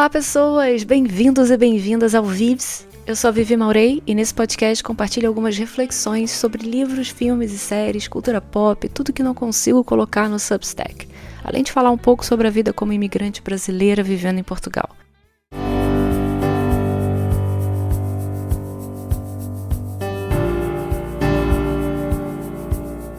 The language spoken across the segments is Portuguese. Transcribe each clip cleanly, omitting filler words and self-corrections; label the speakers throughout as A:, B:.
A: Olá pessoas, bem-vindos e bem-vindas ao Vives. Eu sou a Vivi Maurei e nesse podcast compartilho algumas reflexões sobre livros, filmes e séries, cultura pop, tudo que não consigo colocar no Substack. Além de falar um pouco sobre a vida como imigrante brasileira vivendo em Portugal.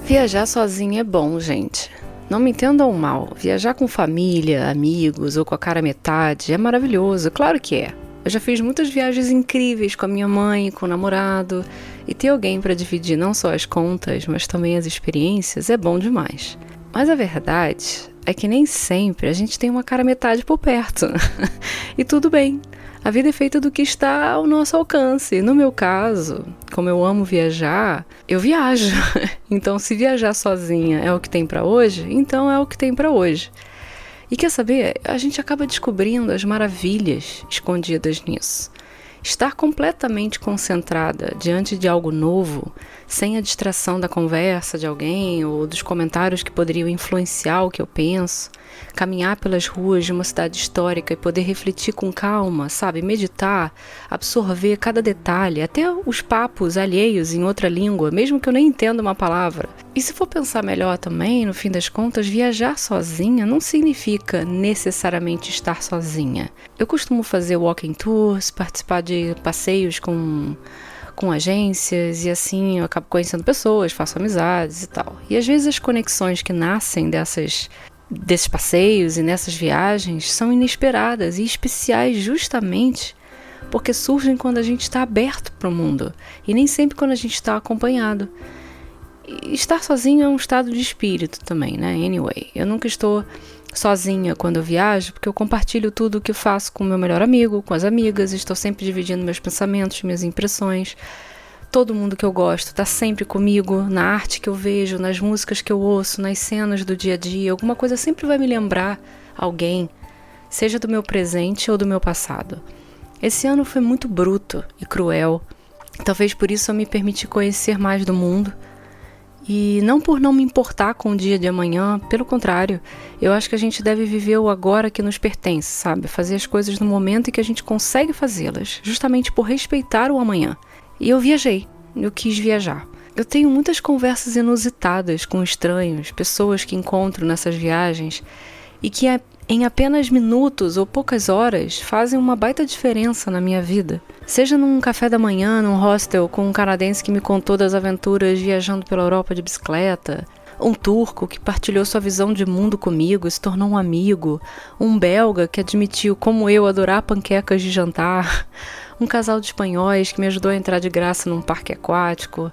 A: Viajar sozinha é bom, gente. Não me entendam mal, viajar com família, amigos ou com a cara metade é maravilhoso, claro que é. Eu já fiz muitas viagens incríveis com a minha mãe, com o namorado, e ter alguém para dividir não só as contas, mas também as experiências é bom demais. Mas a verdade é que nem sempre a gente tem uma cara metade por perto. E tudo bem. A vida é feita do que está ao nosso alcance. No meu caso, como eu amo viajar, eu viajo. Então, se viajar sozinha é o que tem para hoje, então é o que tem para hoje. E quer saber? A gente acaba descobrindo as maravilhas escondidas nisso. Estar completamente concentrada diante de algo novo, sem a distração da conversa de alguém ou dos comentários que poderiam influenciar o que eu penso, caminhar pelas ruas de uma cidade histórica e poder refletir com calma, sabe? Meditar, absorver cada detalhe, até os papos alheios em outra língua, mesmo que eu nem entenda uma palavra. E se for pensar melhor também, no fim das contas, viajar sozinha não significa necessariamente estar sozinha. Eu costumo fazer walking tours, participar de passeios com agências e assim eu acabo conhecendo pessoas, faço amizades e tal. E às vezes as conexões que nascem desses passeios e nessas viagens são inesperadas e especiais justamente porque surgem quando a gente está aberto para o mundo e nem sempre quando a gente está acompanhado. E estar sozinho é um estado de espírito também, né? Anyway, eu nunca estou sozinha quando eu viajo, porque eu compartilho tudo o que eu faço com o meu melhor amigo, com as amigas, estou sempre dividindo meus pensamentos, minhas impressões. Todo mundo que eu gosto está sempre comigo, na arte que eu vejo, nas músicas que eu ouço, nas cenas do dia a dia. Alguma coisa sempre vai me lembrar alguém, seja do meu presente ou do meu passado. Esse ano foi muito bruto e cruel. Talvez por isso eu me permiti conhecer mais do mundo. E não por não me importar com o dia de amanhã, pelo contrário, eu acho que a gente deve viver o agora que nos pertence, sabe? Fazer as coisas no momento em que a gente consegue fazê-las, justamente por respeitar o amanhã. E eu viajei, eu quis viajar. Eu tenho muitas conversas inusitadas com estranhos, pessoas que encontro nessas viagens e que em apenas minutos ou poucas horas fazem uma baita diferença na minha vida. Seja num café da manhã, num hostel com um canadense que me contou das aventuras viajando pela Europa de bicicleta, um turco que partilhou sua visão de mundo comigo e se tornou um amigo, um belga que admitiu, como eu, adorar panquecas de jantar, um casal de espanhóis que me ajudou a entrar de graça num parque aquático,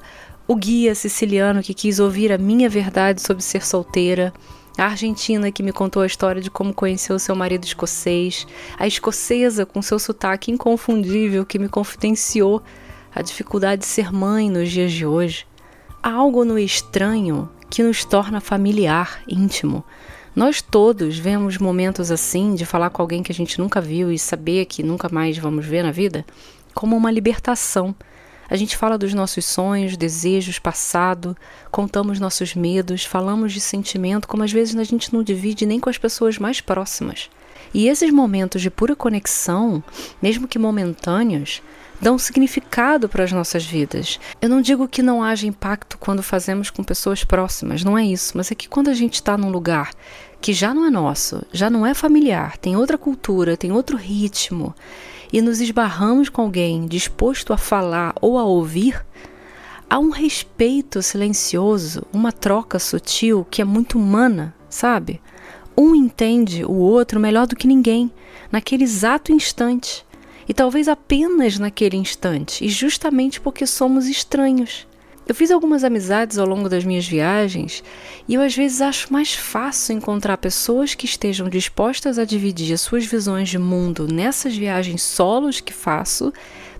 A: o guia siciliano que quis ouvir a minha verdade sobre ser solteira, a argentina que me contou a história de como conheceu seu marido escocês, a escocesa com seu sotaque inconfundível que me confidenciou a dificuldade de ser mãe nos dias de hoje. Há algo no estranho que nos torna familiar, íntimo. Nós todos vemos momentos assim, de falar com alguém que a gente nunca viu e saber que nunca mais vamos ver na vida, como uma libertação. A gente fala dos nossos sonhos, desejos, passado, contamos nossos medos, falamos de sentimento, como às vezes a gente não divide nem com as pessoas mais próximas. E esses momentos de pura conexão, mesmo que momentâneos, dão significado para as nossas vidas. Eu não digo que não haja impacto quando fazemos com pessoas próximas, não é isso, mas é que quando a gente está num lugar que já não é nosso, já não é familiar, tem outra cultura, tem outro ritmo, e nos esbarramos com alguém disposto a falar ou a ouvir, há um respeito silencioso, uma troca sutil que é muito humana, sabe? Um entende o outro melhor do que ninguém, naquele exato instante, e talvez apenas naquele instante, e justamente porque somos estranhos. Eu fiz algumas amizades ao longo das minhas viagens e eu às vezes acho mais fácil encontrar pessoas que estejam dispostas a dividir as suas visões de mundo nessas viagens solos que faço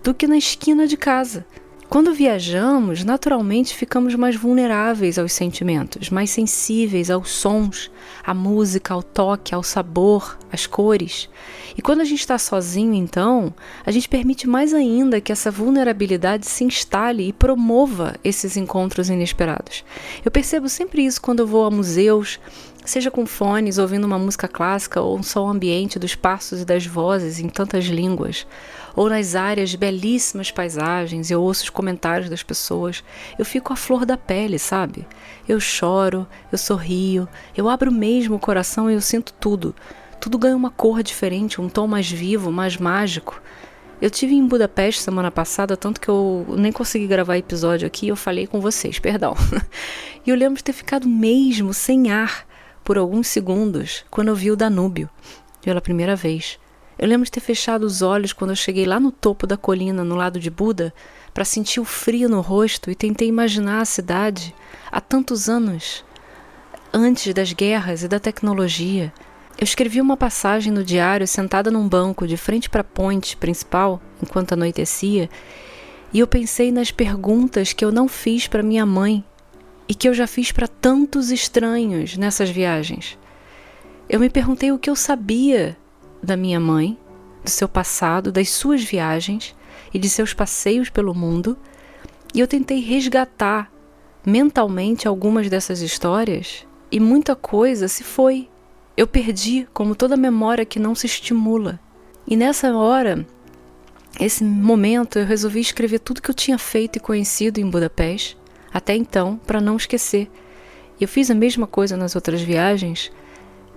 A: do que na esquina de casa. Quando viajamos, naturalmente ficamos mais vulneráveis aos sentimentos, mais sensíveis aos sons, à música, ao toque, ao sabor, às cores. E quando a gente está sozinho, então, a gente permite mais ainda que essa vulnerabilidade se instale e promova esses encontros inesperados. Eu percebo sempre isso quando eu vou a museus, seja com fones, ouvindo uma música clássica ou um som ambiente dos passos e das vozes em tantas línguas, ou nas áreas de belíssimas paisagens, eu ouço os comentários das pessoas, eu fico à flor da pele, sabe? Eu choro, eu sorrio, eu abro mesmo o coração e eu sinto tudo. Tudo ganha uma cor diferente, um tom mais vivo, mais mágico. Eu estive em Budapeste semana passada, tanto que eu nem consegui gravar episódio aqui, eu falei com vocês, perdão. E eu lembro de ter ficado mesmo sem ar por alguns segundos quando eu vi o Danúbio, pela primeira vez. Eu lembro de ter fechado os olhos quando eu cheguei lá no topo da colina, no lado de Buda, para sentir o frio no rosto e tentei imaginar a cidade há tantos anos, antes das guerras e da tecnologia. Eu escrevi uma passagem no diário sentada num banco de frente para a ponte principal, enquanto anoitecia, e eu pensei nas perguntas que eu não fiz para minha mãe e que eu já fiz para tantos estranhos nessas viagens. Eu me perguntei o que eu sabia da minha mãe, do seu passado, das suas viagens e de seus passeios pelo mundo, e eu tentei resgatar mentalmente algumas dessas histórias e muita coisa se foi. Eu perdi, como toda memória que não se estimula. E nessa hora, esse momento, eu resolvi escrever tudo que eu tinha feito e conhecido em Budapeste, até então, para não esquecer. Eu fiz a mesma coisa nas outras viagens,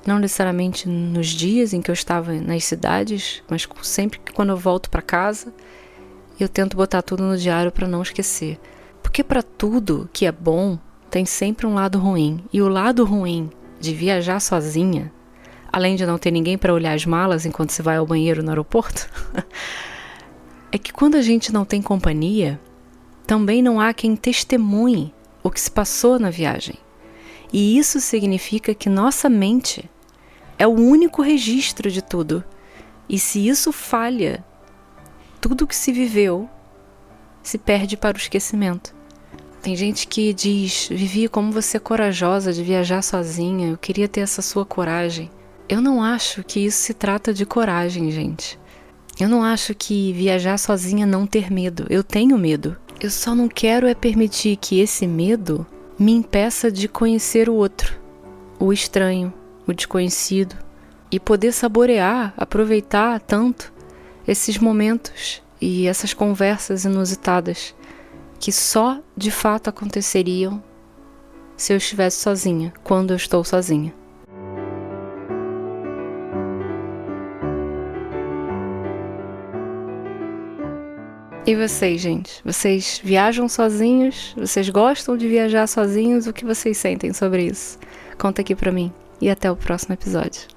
A: não necessariamente nos dias em que eu estava nas cidades, mas sempre que quando eu volto para casa, eu tento botar tudo no diário para não esquecer. Porque para tudo que é bom, tem sempre um lado ruim. E o lado ruim de viajar sozinha, além de não ter ninguém para olhar as malas enquanto você vai ao banheiro no aeroporto, é que quando a gente não tem companhia, também não há quem testemunhe o que se passou na viagem. E isso significa que nossa mente é o único registro de tudo. E se isso falha, tudo que se viveu se perde para o esquecimento. Tem gente que diz: Vivi, como você é corajosa de viajar sozinha, eu queria ter essa sua coragem. Eu não acho que isso se trata de coragem, gente. Eu não acho que viajar sozinha não ter medo. Eu tenho medo. Eu só não quero é permitir que esse medo me impeça de conhecer o outro, o estranho, o desconhecido, e poder saborear, aproveitar tanto esses momentos e essas conversas inusitadas que só de fato aconteceriam se eu estivesse sozinha, quando eu estou sozinha. E vocês, gente? Vocês viajam sozinhos? Vocês gostam de viajar sozinhos? O que vocês sentem sobre isso? Conta aqui pra mim. E até o próximo episódio.